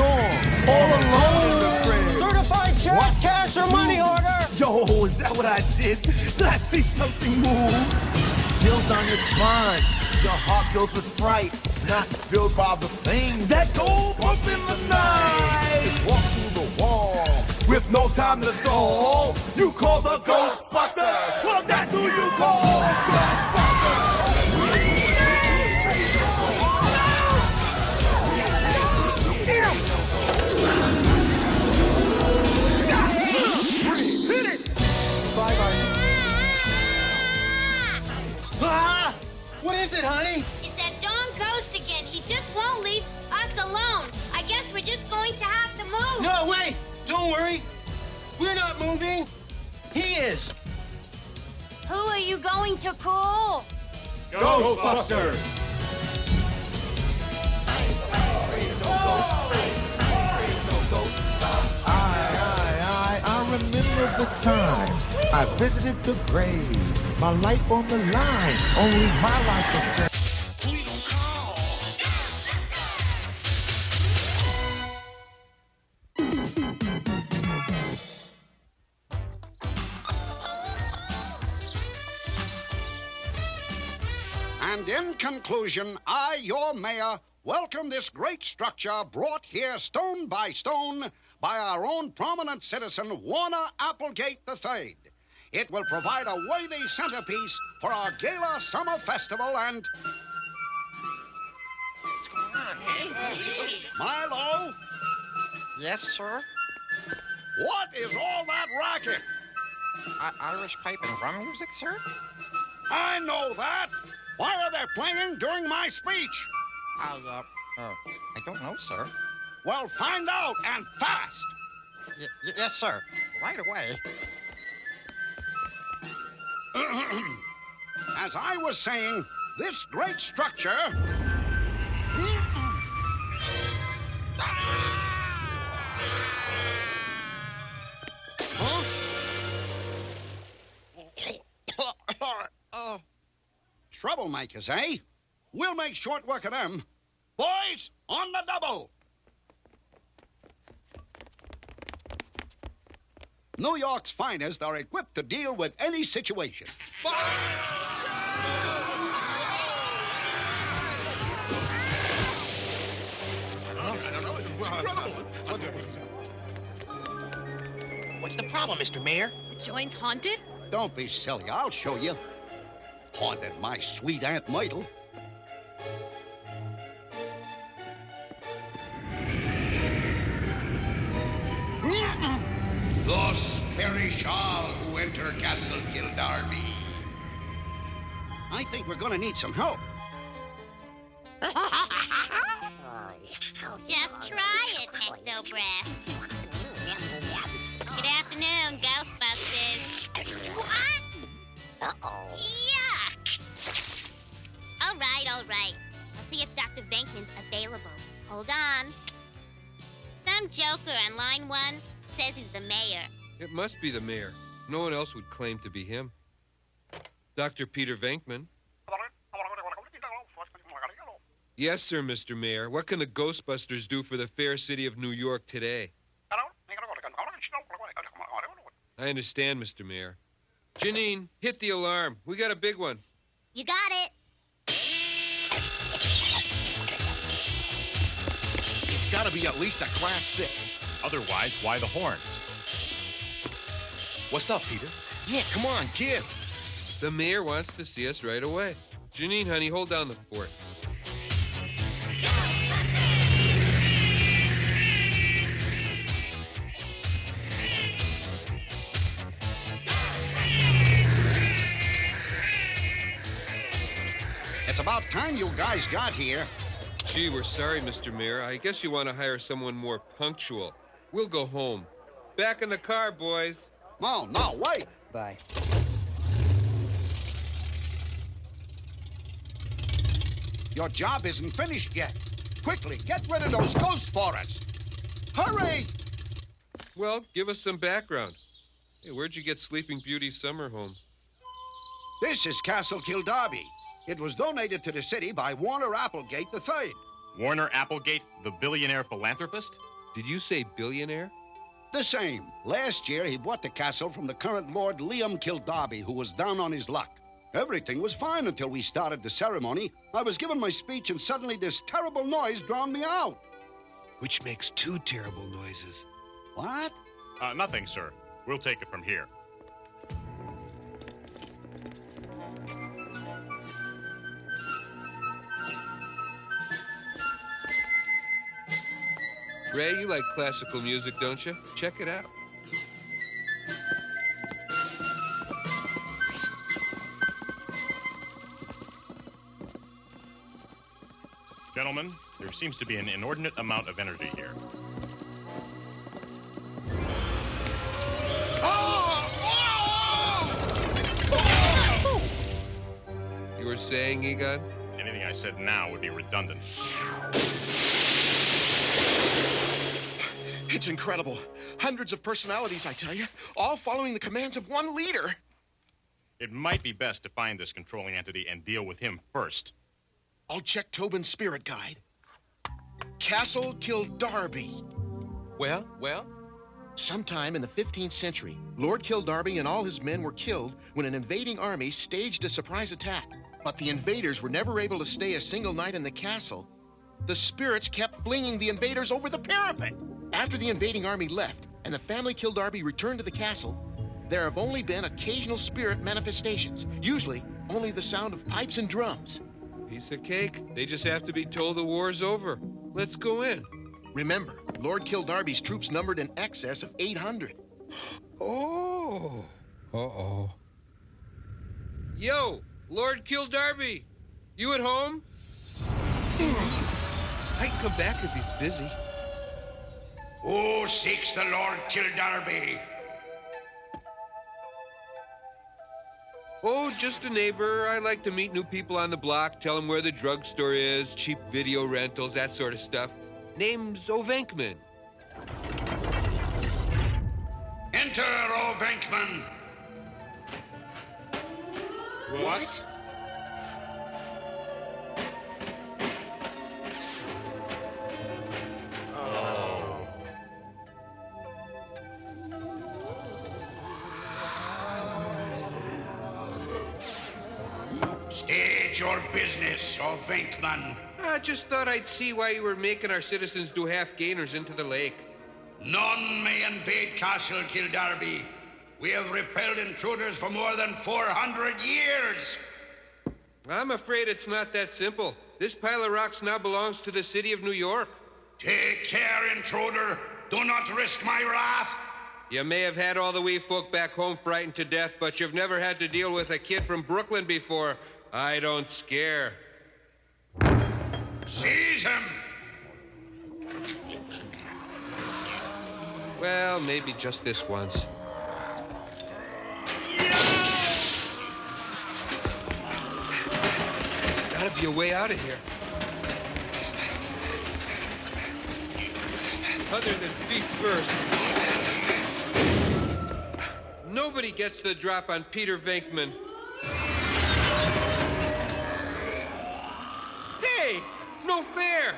storm. All alone. Certified check, What? cash, or money order. Yo, is that what I did? Did I see something move? Chills on your spine. Your heart goes with fright. Not filled by the things that go bump in the night. Walk through the wall with no time to stall. You call the Ghostbusters. Well, that's who you call. Ghostbusters. Hit it. Bye-bye. Ah! What is it, honey? It's that darn ghost again. He just won't leave us alone. I guess we're just going to have to move. No, wait. Don't worry. We're not moving. He is. Who are you going to call? Ghostbusters. I remember the time I visited the grave. My life on the line, only my life was saved. And in conclusion, I, your mayor, welcome this great structure brought here stone by stone by our own prominent citizen, Warner Applegate III. It will provide a worthy centerpiece for our gala summer festival and... What's going on, hey? Milo, Yes, sir? what is all that racket? Irish pipe and rum music, sir? I know that. Why are they playing during my speech? I don't know, sir. Well, find out, and fast. Yes, sir. Right away. As I was saying, this great structure... Oh, Troublemakers, eh? We'll make short work of them. Boys, on the double! New York's finest are equipped to deal with any situation. What's the problem, Mr. Mayor? The joint's haunted? Don't be silly, I'll show you. Haunted my sweet Aunt Myrtle. Thus perish all who enter Castle Kildarby. I think we're gonna need some help. Just try it, Ectobreath. Good afternoon, Ghostbusters. What? Uh-oh. Yuck! All right. I'll see if Dr. Venkman's available. Hold on. Some joker on line 1 says he's the mayor. It must be the mayor. No one else would claim to be him. Dr. Peter Venkman. Yes, sir, Mr. Mayor. What can the Ghostbusters do for the fair city of New York today? I understand, Mr. Mayor. Janine, hit the alarm. We got a big one. You got it. It's got to be at least a Class 6. Otherwise, why the horns? What's up, Peter? Yeah, come on, give. The mayor wants to see us right away. Janine, honey, hold down the fort. It's about time you guys got here. Gee, we're sorry, Mr. Mayor. I guess you want to hire someone more punctual. We'll go home. Back in the car, boys. No, wait. Bye. Your job isn't finished yet. Quickly, get rid of those ghosts for us. Hurry! Well, give us some background. Hey, where'd you get Sleeping Beauty's summer home? This is Castle Kildarby. It was donated to the city by Warner Applegate III. Warner Applegate, the billionaire philanthropist? Did you say billionaire? The same. Last year, he bought the castle from the current Lord Liam Kildarby, who was down on his luck. Everything was fine until we started the ceremony. I was giving my speech, and suddenly this terrible noise drowned me out. Which makes two terrible noises. What? Nothing, sir. We'll take it from here. Ray, you like classical music, don't you? Check it out. Gentlemen, there seems to be an inordinate amount of energy here. You were saying, Egon? Anything I said now would be redundant. It's incredible. Hundreds of personalities, I tell you, all following the commands of one leader. It might be best to find this controlling entity and deal with him first. I'll check Tobin's spirit guide. Castle Kildarby. Well? Sometime in the 15th century, Lord Kildarby and all his men were killed when an invading army staged a surprise attack. But the invaders were never able to stay a single night in the castle. The spirits kept flinging the invaders over the parapet. After the invading army left and the family Kildarby returned to the castle, there have only been occasional spirit manifestations, usually only the sound of pipes and drums. Piece of cake. They just have to be told the war's over. Let's go in. Remember, Lord Kildarby's troops numbered in excess of 800. Oh. Uh-oh. Yo, Lord Kildarby. You at home? I can come back if he's busy. Who seeks the Lord Kildarby? Oh, just a neighbor. I like to meet new people on the block, tell them where the drugstore is, cheap video rentals, that sort of stuff. Name's O'Venkman. Enter, O Venkman. What? State your business, O Venkman. I just thought I'd see why you were making our citizens do half-gainers into the lake. None may invade Castle Kildarby. We have repelled intruders for more than 400 years. I'm afraid it's not that simple. This pile of rocks now belongs to the city of New York. Take care, intruder. Do not risk my wrath. You may have had all the wee folk back home frightened to death, but you've never had to deal with a kid from Brooklyn before. I don't scare. Seize him. Well, maybe just this once. Gotta be a way out of here. Other than feet first. Nobody gets the drop on Peter Venkman. Hey! No fair!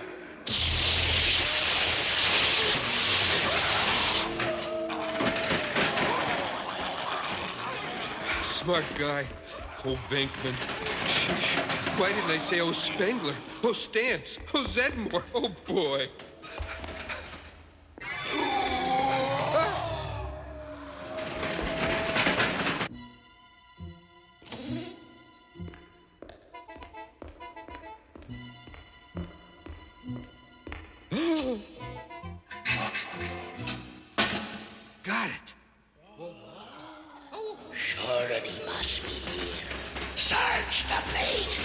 Smart guy. Oh, Venkman. Why didn't I say, oh, Spengler? Oh, Stantz? Oh, Zedmore? Oh, boy. Got it. Surely must be here. Search the place.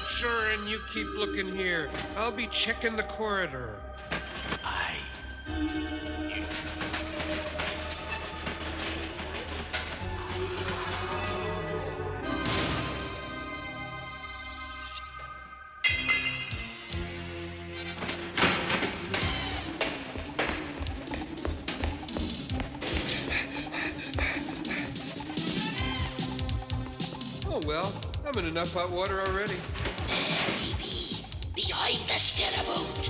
Sure, and you keep looking here. I'll be checking the corridor. Well, I'm in enough hot water already. Behind the steerboat.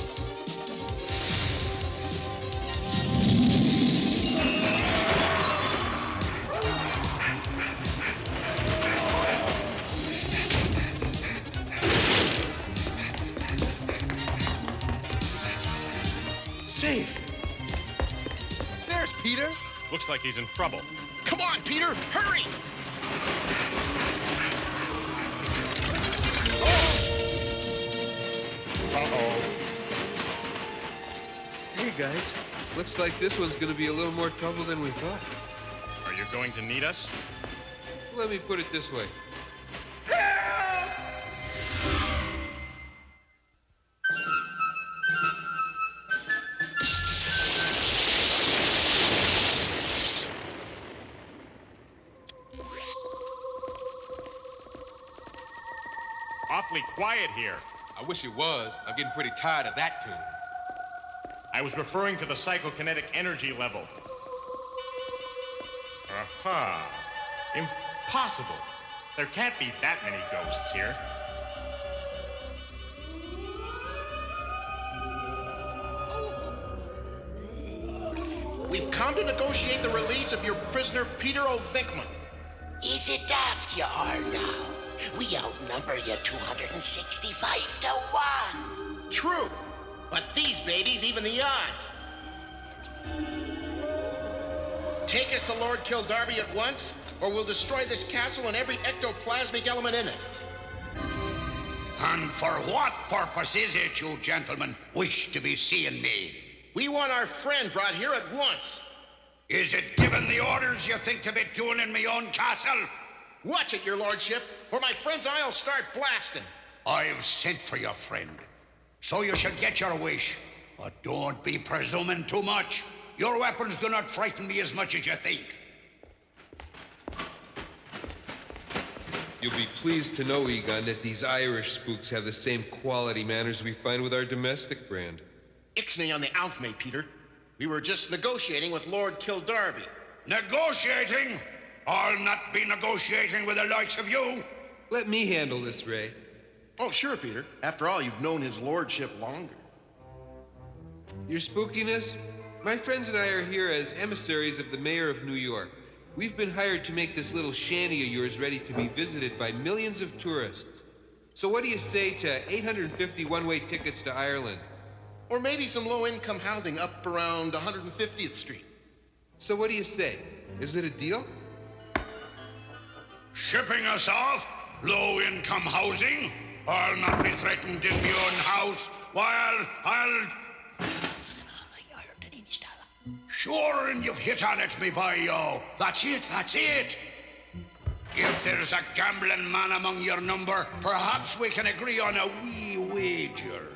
Safe. There's Peter. Looks like he's in trouble. Come on, Peter, hurry! Uh-oh. Hey, guys. Looks like this one's gonna be a little more trouble than we thought. Are you going to need us? Let me put it this way. Awfully quiet here. I wish it was. I'm getting pretty tired of that tune. I was referring to the psychokinetic energy level. Aha. Impossible. There can't be that many ghosts here. We've come to negotiate the release of your prisoner, Peter O'Venkman. Is it daft you are now? We outnumber you 265 to 1. True. But these babies even the odds. Take us to Lord Kildarby at once, or we'll destroy this castle and every ectoplasmic element in it. And for what purpose is it you gentlemen wish to be seeing me? We want our friend brought here at once. Is it given the orders you think to be doing in me own castle? Watch it, your lordship, or my friend's eye'll start blasting. I've sent for your friend, so you should get your wish. But don't be presuming too much. Your weapons do not frighten me as much as you think. You'll be pleased to know, Egon, that these Irish spooks have the same quality manners we find with our domestic brand. Ixnay on the Althme, Peter. We were just negotiating with Lord Kildarby. Negotiating? I'll not be negotiating with the likes of you. Let me handle this, Ray. Oh, sure, Peter. After all, you've known his lordship longer. Your spookiness? My friends and I are here as emissaries of the mayor of New York. We've been hired to make this little shanty of yours ready to be visited by millions of tourists. So what do you say to 850 one-way tickets to Ireland? Or maybe some low-income housing up around 150th Street. So what do you say? Is it a deal? Shipping us off? Low-income housing? I'll not be threatened in my own house. While I'll... Sure, and you've hit on it, me boy, yo. That's it, that's it. If there's a gambling man among your number, perhaps we can agree on a wee wager.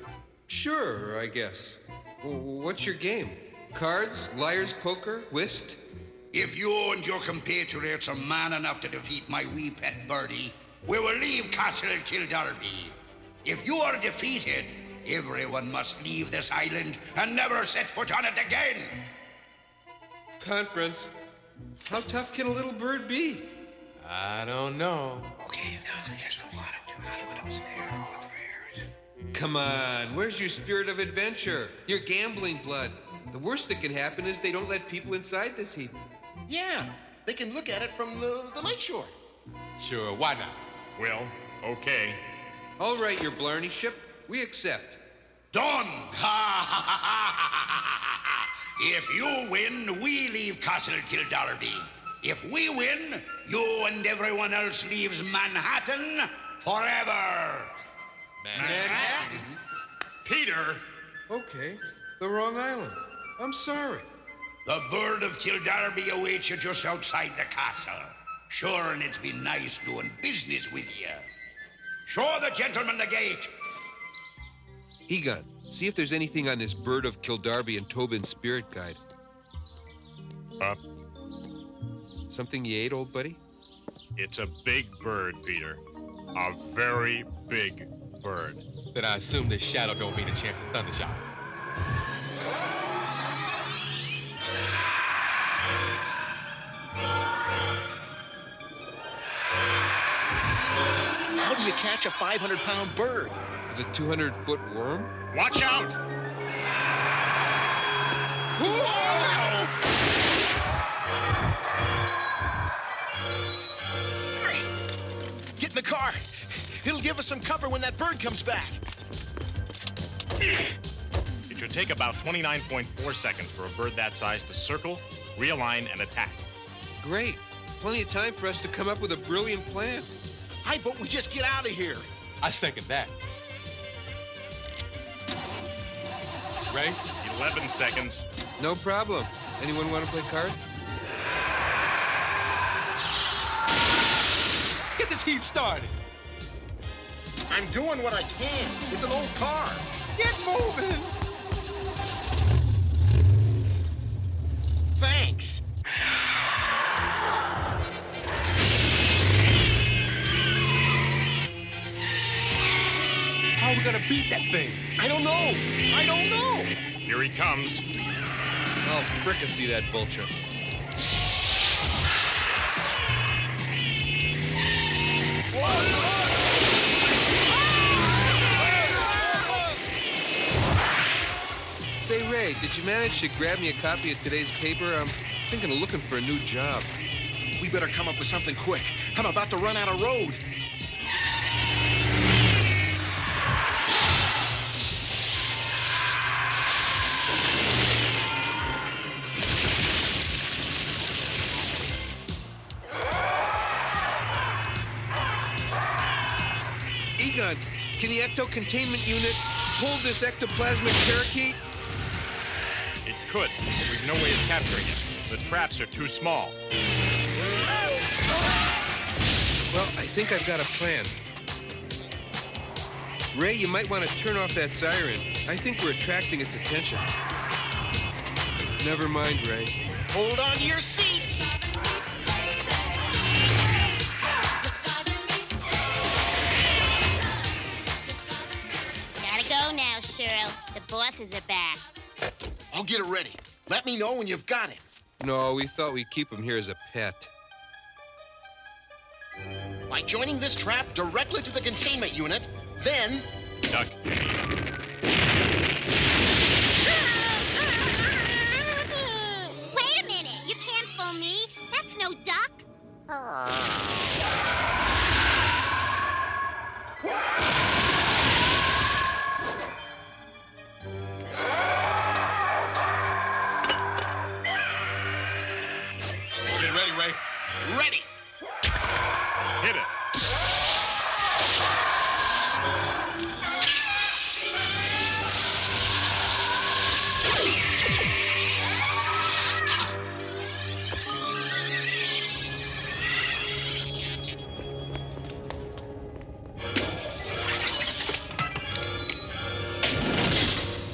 Sure, I guess. What's your game? Cards, liar's poker, whist? If you and your compatriots are man enough to defeat my wee pet birdie, we will leave Castle Kildarby. If you are defeated, everyone must leave this island and never set foot on it again. Conference. How tough can a little bird be? I don't know. Okay, now there's a lot of there with rares. Come on, where's your spirit of adventure? Your gambling blood. The worst that can happen is they don't let people inside this heap. Yeah, they can look at it from the lakeshore. Sure, why not? Well, okay. All right, your Blarney ship. We accept. Done! If you win, we leave Castle Kildarby. If we win, you and everyone else leaves Manhattan forever. Manhattan? Peter! Okay, the wrong island. I'm sorry. The bird of Kildarby awaits you just outside the castle. Sure, and it's been nice doing business with you. Show the gentleman the gate. Egon, see if there's anything on this Bird of Kildarby and Tobin's spirit guide. Something you ate, old buddy? It's a big bird, Peter. A very big bird. Then I assume this shadow don't mean a chance of thundershock. do you catch a 500-pound bird? With a 200-foot worm? Watch out! Get in the car. It'll give us some cover when that bird comes back. It should take about 29.4 seconds for a bird that size to circle, realign, and attack. Great. Plenty of time for us to come up with a brilliant plan. I vote we just get out of here. I second that. Ready? 11 seconds. No problem. Anyone want to play cards? Get this heap started. I'm doing what I can. It's an old car. Get moving. Thanks. How are we gonna beat that thing? I don't know. I don't know. Here he comes. Oh, fricassee that vulture. Say, Ray, did you manage to grab me a copy of today's paper? I'm thinking of looking for a new job. We better come up with something quick. I'm about to run out of road. Egon, can the ecto-containment unit hold this ectoplasmic parakeet? It could, but we've no way of capturing it. The traps are too small. Well, I think I've got a plan. Ray, you might want to turn off that siren. I think we're attracting its attention. Never mind, Ray. Hold on to your seats. Gotta go now, Cheryl. The bosses are back. I'll get it ready. Let me know when you've got it. No, we thought we'd keep him here as a pet. By joining this trap directly to the containment unit, then... Duck. Wait a minute! You can't fool me. That's no duck. Get ready, Ray. Ready. Hit it.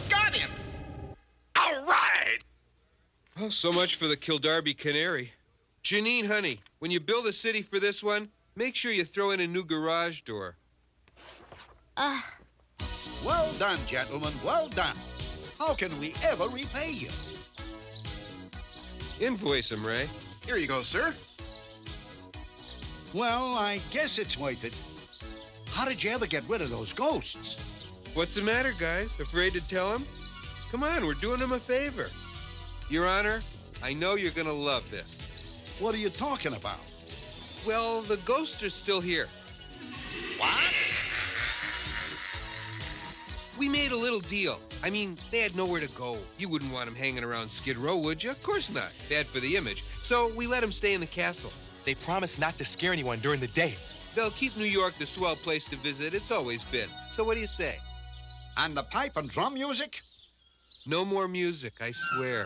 Got him. All right. Well, so much for the Kildarby Canary. Janine, honey, when you build a city for this one, make sure you throw in a new garage door. Well done, gentlemen, well done. How can we ever repay you? Invoice him, Ray. Here you go, sir. Well, I guess it's worth it. How did you ever get rid of those ghosts? What's the matter, guys? Afraid to tell him? Come on, we're doing him a favor. Your Honor, I know you're gonna love this. What are you talking about? Well, the ghosts are still here. What? We made a little deal. I mean, they had nowhere to go. You wouldn't want them hanging around Skid Row, would you? Of course not. Bad for the image. So we let them stay in the castle. They promised not to scare anyone during the day. They'll keep New York the swell place to visit. It's always been. So what do you say? And the pipe and drum music? No more music, I swear.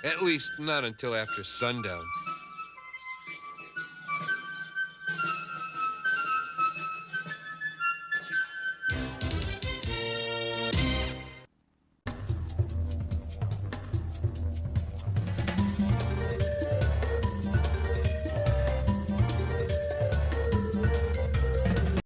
At least not until after sundown.